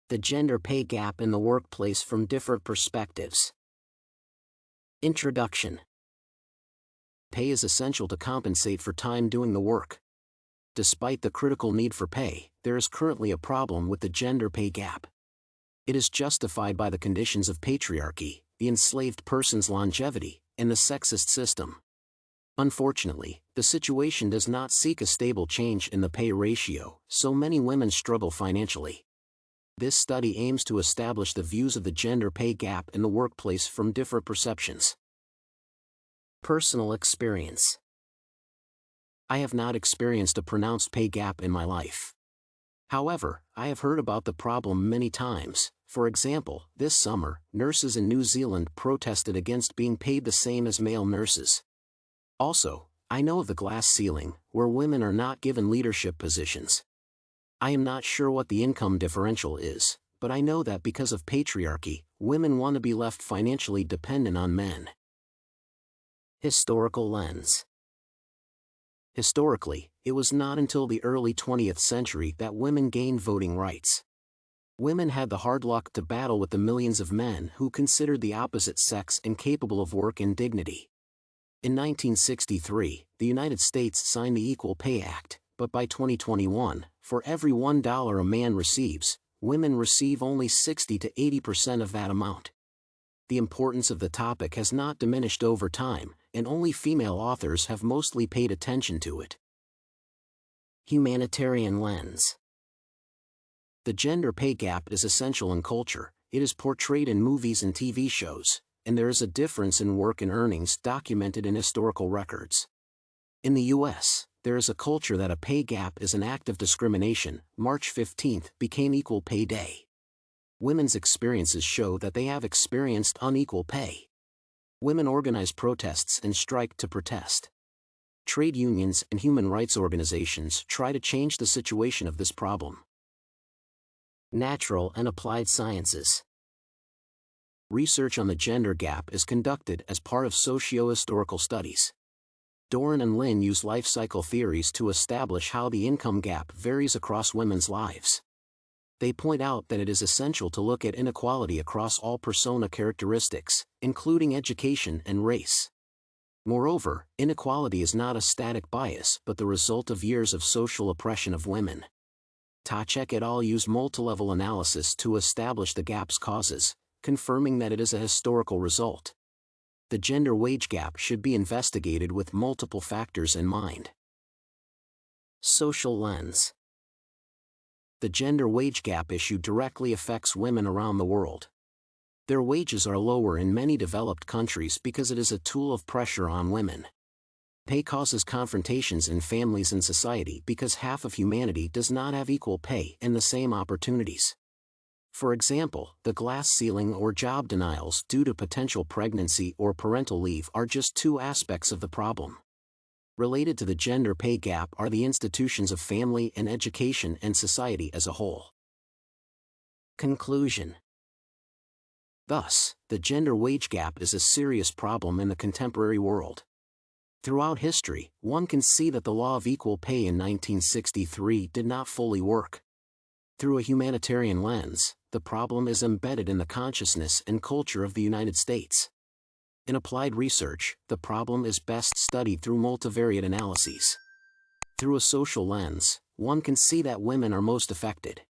The gender pay gap in the workplace from different perspectives. Introduction. Pay is essential to compensate for time doing the work. Despite the critical need for pay, there is currently a problem with the gender pay gap. It is justified by the conditions of patriarchy, the enslaved person's longevity, and the sexist system. Unfortunately, the situation does not seek a stable change in the pay ratio, so many women struggle financially. This study aims to establish the views of the gender pay gap in the workplace from different perceptions. Personal experience. I have not experienced a pronounced pay gap in my life. However, I have heard about the problem many times. For example, this summer, nurses in New Zealand protested against being paid the same as male nurses. Also, I know of the glass ceiling, where women are not given leadership positions. I am not sure what the income differential is, but I know that because of patriarchy, women want to be left financially dependent on men. Historical lens. Historically, it was not until the early 20th century that women gained voting rights. Women had the hard luck to battle with the millions of men who considered the opposite sex incapable of work and dignity. In 1963, the United States signed the Equal Pay Act, but by 2021, for every $1 a man receives, women receive only 60 to 80% of that amount. The importance of the topic has not diminished over time, and only female authors have mostly paid attention to it. Humanitarian lens. The gender pay gap is essential in culture. It is portrayed in movies and TV shows, and there is a difference in work and earnings documented in historical records. In the U.S., there is a culture that a pay gap is an act of discrimination. March 15th became Equal Pay Day. Women's experiences show that they have experienced unequal pay. Women organize protests and strike to protest. Trade unions and human rights organizations try to change the situation of this problem. Natural and applied sciences. Research on the gender gap is conducted as part of socio-historical studies. Doren and Lin use life cycle theories to establish how the income gap varies across women's lives. They point out that it is essential to look at inequality across all persona characteristics, including education and race. Moreover, inequality is not a static bias but the result of years of social oppression of women. Toczek et al. Use multilevel analysis to establish the gap's causes, confirming that it is a historical result. The gender wage gap should be investigated with multiple factors in mind. Social lens. The gender wage gap issue directly affects women around the world. Their wages are lower in many developed countries because it is a tool of pressure on women. Pay causes confrontations in families and society because half of humanity does not have equal pay and the same opportunities. For example, the glass ceiling or job denials due to potential pregnancy or parental leave are just two aspects of the problem. Related to the gender pay gap are the institutions of family and education and society as a whole. Conclusion. Thus, the gender wage gap is a serious problem in the contemporary world. Throughout history, one can see that the law of equal pay in 1963 did not fully work. Through a humanitarian lens, the problem is embedded in the consciousness and culture of the United States. In applied research, the problem is best studied through multivariate analyses. Through a social lens, one can see that women are most affected.